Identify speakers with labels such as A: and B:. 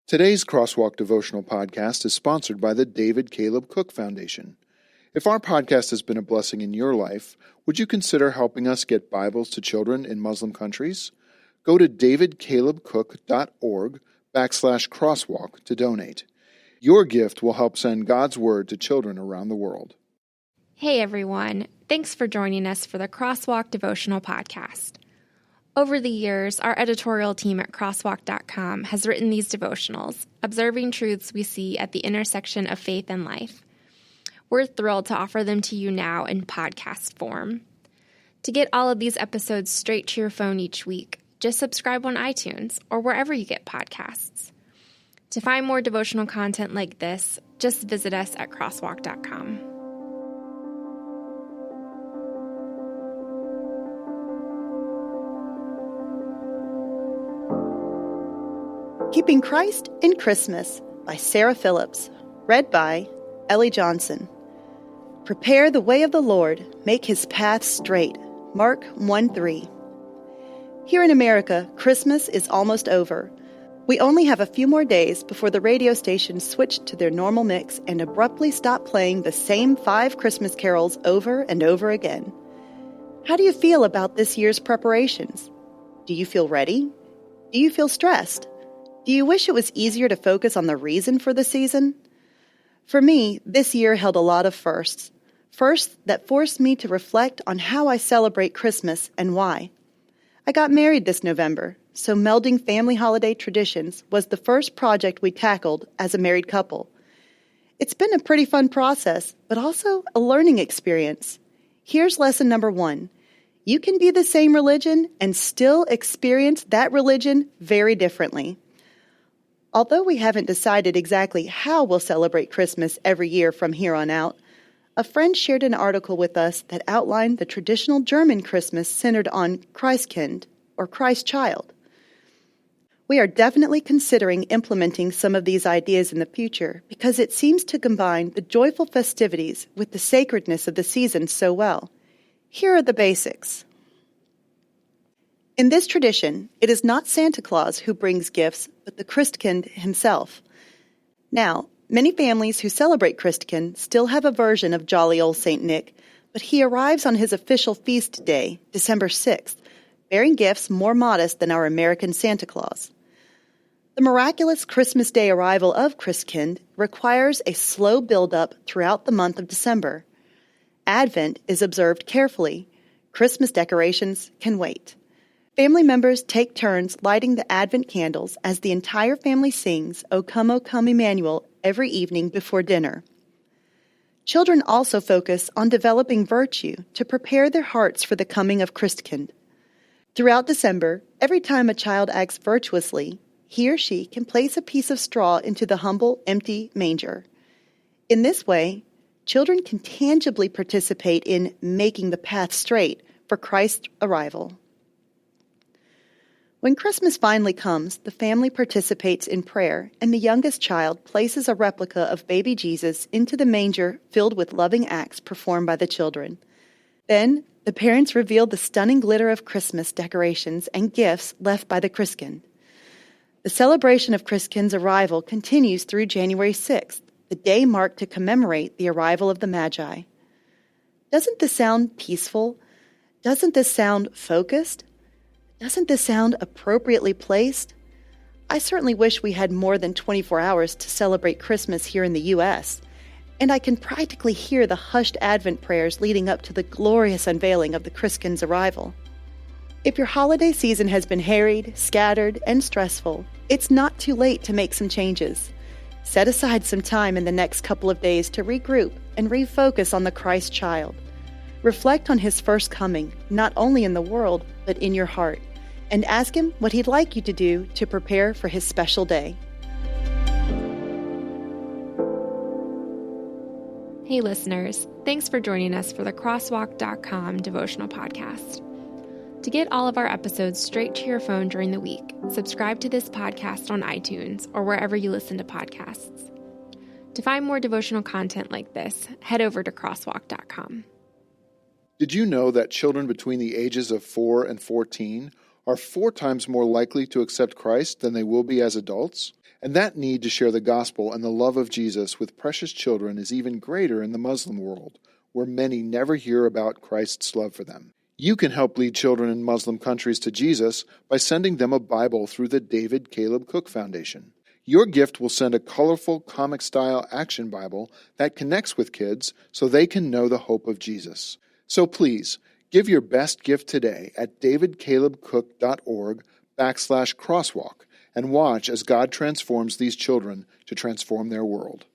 A: Today's Crosswalk Devotional podcast is sponsored by the David Caleb Cook Foundation. If our podcast has been a blessing in your life, would you consider helping us get Bibles to children in Muslim countries? Go to davidcalebcook.org/crosswalk to donate. Your gift will help send God's Word to children around the world.
B: Hey everyone, thanks for joining us for the Crosswalk Devotional podcast. Over the years, our editorial team at Crosswalk.com has written these devotionals, observing truths we see at the intersection of faith and life. We're thrilled to offer them to you now in podcast form. To get all of these episodes straight to your phone each week, just subscribe on iTunes or wherever you get podcasts. To find more devotional content like this, just visit us at Crosswalk.com.
C: Keeping Christ in Christmas by Sarah Phillips, read by Ellie Johnson. Prepare the way of the Lord, make his path straight. Mark 1:3. Here in America, Christmas is almost over. We only have a few more days before the radio stations switch to their normal mix and abruptly stop playing the same 5 Christmas carols over and over again. How do you feel about this year's preparations? Do you feel ready? Do you feel stressed? Do you wish it was easier to focus on the reason for the season? For me, this year held a lot of firsts. Firsts that forced me to reflect on how I celebrate Christmas and why. I got married this November, so melding family holiday traditions was the first project we tackled as a married couple. It's been a pretty fun process, but also a learning experience. Here's lesson number 1. You can be the same religion and still experience that religion very differently. Although we haven't decided exactly how we'll celebrate Christmas every year from here on out, a friend shared an article with us that outlined the traditional German Christmas centered on Christkind, or Christ Child. We are definitely considering implementing some of these ideas in the future because it seems to combine the joyful festivities with the sacredness of the season so well. Here are the basics. In this tradition, it is not Santa Claus who brings gifts, but the Christkind himself. Now, many families who celebrate Christkind still have a version of jolly old Saint Nick, but he arrives on his official feast day, December 6th, bearing gifts more modest than our American Santa Claus. The miraculous Christmas Day arrival of Christkind requires a slow build-up throughout the month of December. Advent is observed carefully. Christmas decorations can wait. Family members take turns lighting the Advent candles as the entire family sings O Come, Emmanuel every evening before dinner. Children also focus on developing virtue to prepare their hearts for the coming of Christkind. Throughout December, every time a child acts virtuously, he or she can place a piece of straw into the humble, empty manger. In this way, children can tangibly participate in making the path straight for Christ's arrival. When Christmas finally comes, the family participates in prayer, and the youngest child places a replica of baby Jesus into the manger filled with loving acts performed by the children. Then, the parents reveal the stunning glitter of Christmas decorations and gifts left by the Christkind. The celebration of Christkind's arrival continues through January 6th, the day marked to commemorate the arrival of the Magi. Doesn't this sound peaceful? Doesn't this sound focused? Doesn't this sound appropriately placed? I certainly wish we had more than 24 hours to celebrate Christmas here in the U.S., and I can practically hear the hushed Advent prayers leading up to the glorious unveiling of the Christkind's arrival. If your holiday season has been harried, scattered, and stressful, it's not too late to make some changes. Set aside some time in the next couple of days to regroup and refocus on the Christ child. Reflect on his first coming, not only in the world, but in your heart, and ask him what he'd like you to do to prepare for his special day.
B: Hey listeners, thanks for joining us for the Crosswalk.com devotional podcast. To get all of our episodes straight to your phone during the week, subscribe to this podcast on iTunes or wherever you listen to podcasts. To find more devotional content like this, head over to Crosswalk.com.
A: Did you know that children between the ages of 4 and 14 are 4 times more likely to accept Christ than they will be as adults? And that need to share the gospel and the love of Jesus with precious children is even greater in the Muslim world, where many never hear about Christ's love for them. You can help lead children in Muslim countries to Jesus by sending them a Bible through the David Caleb Cook Foundation. Your gift will send a colorful, comic-style action Bible that connects with kids so they can know the hope of Jesus. So please, give your best gift today at davidcalebcook.org/crosswalk and watch as God transforms these children to transform their world.